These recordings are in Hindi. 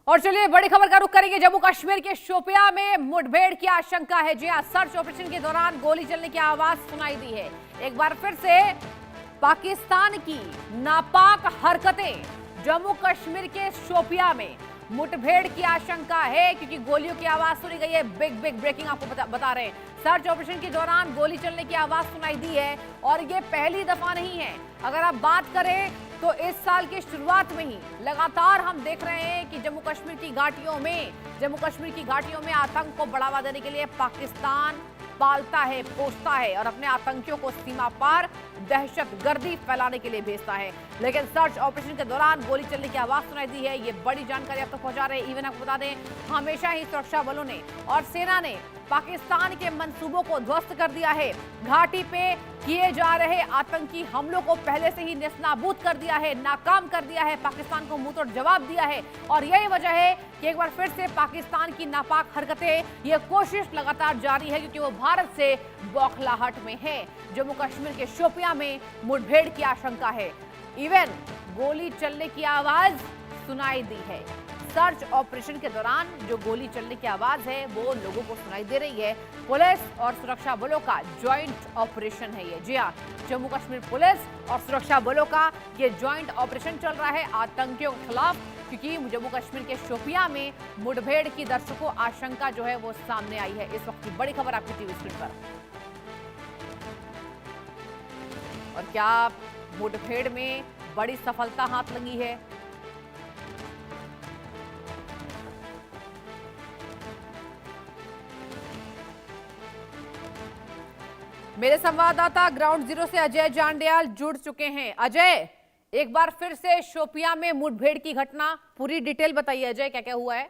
और चलिए बड़ी खबर का रुख करेंगे। जम्मू कश्मीर के शोपियां में मुठभेड़ की आशंका है। जी हां, सर्च ऑपरेशन के दौरान गोली चलने की आवाज सुनाई दी है। एक बार फिर से पाकिस्तान की नापाक हरकतें। जम्मू कश्मीर के शोपियां में मुठभेड़ की आशंका है क्योंकि गोलियों की आवाज सुनी गई है। बिग ब्रेकिंग आपको बता रहे हैं। सर्च ऑपरेशन के दौरान गोली चलने की आवाज सुनाई दी है और ये पहली दफा नहीं है। अगर आप बात करें तो इस साल की शुरुआत में ही लगातार हम देख रहे हैं कि जम्मू कश्मीर की घाटियों में आतंक को बढ़ावा देने के लिए पाकिस्तान पालता है, पोसता है और अपने आतंकियों को सीमा पार दहशतगर्दी फैलाने के लिए भेजता है। लेकिन सर्च ऑपरेशन के दौरान गोली चलने की आवाज सुनाई दी है। ये बड़ी जानकारी आप तक पहुंचा रहे हैं। इवन आपको बता दें, हमेशा ही सुरक्षा बलों ने और सेना ने पाकिस्तान के मंसूबों को ध्वस्त कर दिया है। घाटी पे किए जा रहे आतंकी हमलों को पहले से ही नेस्तनाबूद कर दिया है, नाकाम कर दिया है, पाकिस्तान को मुंहतोड़ जवाब दिया है। और यही वजह है कि एक बार फिर से पाकिस्तान की नापाक हरकतें, ये कोशिश लगातार जारी है क्योंकि वो भारत से बौखलाहट में है। जम्मू कश्मीर के शोपियां में मुठभेड़ की आशंका है। इवन गोली चलने की आवाज सुनाई दी है। सर्च ऑपरेशन के दौरान जो गोली चलने की आवाज है वो लोगों को सुनाई दे रही है। पुलिस और सुरक्षा बलों का जॉइंट ऑपरेशन है ये। जी हाँ, जम्मू कश्मीर पुलिस और सुरक्षा बलों का ये जॉइंट ऑपरेशन चल रहा है आतंकियों के खिलाफ, क्योंकि जम्मू कश्मीर के शोपियां में मुठभेड़ की दर्शकों आशंका जो है वो सामने आई है। इस वक्त की बड़ी खबर आपकी टीवी स्क्रीन पर। और क्या मुठभेड़ में बड़ी सफलता हाथ लगी है? मेरे संवाददाता ग्राउंड जीरो से अजय जांडियाल जुड़ चुके हैं। अजय, एक बार फिर से शोपियां में मुठभेड़ की घटना, पूरी डिटेल बताइए अजय, क्या क्या हुआ है?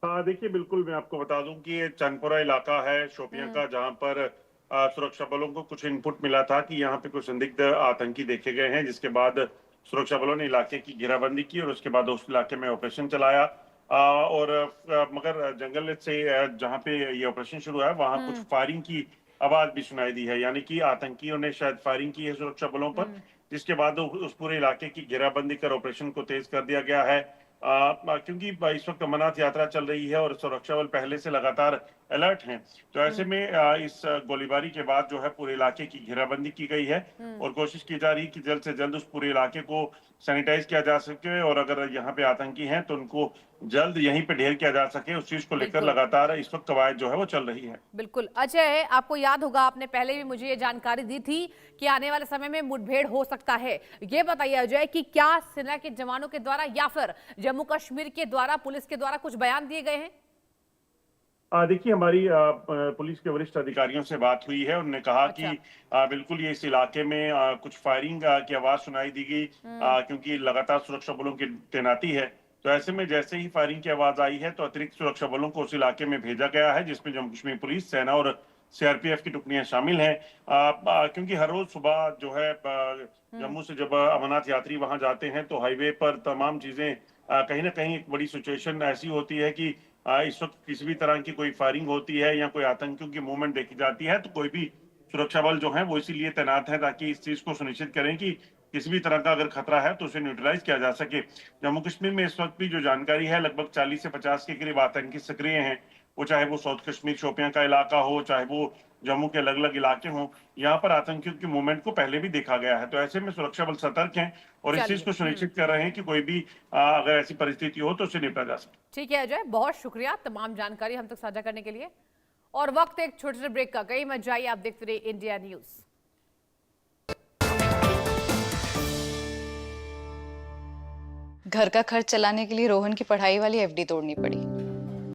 देखिए, बिल्कुल मैं आपको बता दूं कि ये चंदपुरा इलाका है शोपियां का, जहां पर सुरक्षा बलों को कुछ इनपुट मिला था कि यहाँ पे कुछ संदिग्ध आतंकी देखे गए हैं, जिसके बाद सुरक्षा बलों ने इलाके की घेराबंदी की और उसके बाद उस इलाके में ऑपरेशन चलाया। मगर जंगल से जहाँ पे ये ऑपरेशन शुरू है वहां कुछ फायरिंग की आवाज भी सुनाई दी है, यानी कि आतंकियों ने शायद फायरिंग की है सुरक्षा बलों पर, जिसके बाद उस पूरे इलाके की घेराबंदी कर ऑपरेशन को तेज कर दिया गया है। क्योंकि इस वक्त अमरनाथ यात्रा चल रही है और सुरक्षा बल पहले से लगातार अलर्ट हैं, तो ऐसे में इस गोलीबारी के बाद जो है पूरे इलाके की घेराबंदी की गई है और कोशिश की जा रही है कि जल्द से जल्द उस पूरे इलाके को सैनिटाइज किया जा सके और अगर यहाँ पे आतंकी हैं तो उनको जल्द यहीं पे ढेर किया जा सके। उस चीज को लेकर लगातार इस वक्त कवायद जो है वो चल रही है। बिल्कुल अजय, आपको याद होगा आपने पहले भी मुझे ये जानकारी दी थी कि आने वाले समय में मुठभेड़ हो सकता है। ये बताइए अजय कि क्या सेना के जवानों के द्वारा या फिर जम्मू कश्मीर के द्वारा, पुलिस के द्वारा कुछ बयान दिए गए हैं? देखिए, हमारी पुलिस के वरिष्ठ अधिकारियों से बात हुई है। उन्होंने कहा कि बिल्कुल ये इस इलाके में कुछ फायरिंग की आवाज सुनाई दी गई, क्योंकि लगातार सुरक्षा बलों की तैनाती है। तो ऐसे में जैसे ही फायरिंग की आवाज आई है तो अतिरिक्त सुरक्षा बलों को उस इलाके में भेजा गया है, जिसमें जम्मू कश्मीर पुलिस, सेना और सीआरपीएफ की टुकड़ियां शामिल हैं। क्योंकि हर रोज सुबह जो है जम्मू से जब अमरनाथ यात्री वहां जाते हैं तो हाईवे पर तमाम चीजें कहीं ना कहीं एक बड़ी सिचुएशन ऐसी होती है कि इस वक्त किसी भी तरह की कोई फायरिंग होती है या कोई आतंकियों की मूवमेंट देखी जाती है तो कोई भी सुरक्षा बल जो है वो इसीलिए तैनात है ताकि इस चीज को सुनिश्चित करें कि किसी भी तरह का अगर खतरा है तो उसे न्यूट्रलाइज किया जा सके। जम्मू कश्मीर में इस वक्त भी जो जानकारी है लगभग 40 से 50 के करीब आतंकी सक्रिय हैं, वो चाहे वो साउथ कश्मीर शोपियां का इलाका हो, चाहे वो जम्मू के अलग अलग इलाके हों, यहाँ पर आतंकियों की मूवमेंट को पहले भी देखा गया है। तो ऐसे में सुरक्षा बल सतर्क हैं और इस चीज को सुनिश्चित कर रहे हैं कि कोई भी अगर ऐसी परिस्थिति हो तो उसे निपटा जा सके। ठीक है अजय, बहुत शुक्रिया तमाम जानकारी हम तक साझा करने के लिए। और वक्त एक छोटे से ब्रेक का, कहीं मत जाइए, आप देखते रहिए इंडिया न्यूज। घर का खर्च चलाने के लिए रोहन की पढ़ाई वाली एफडी तोड़नी पड़ी।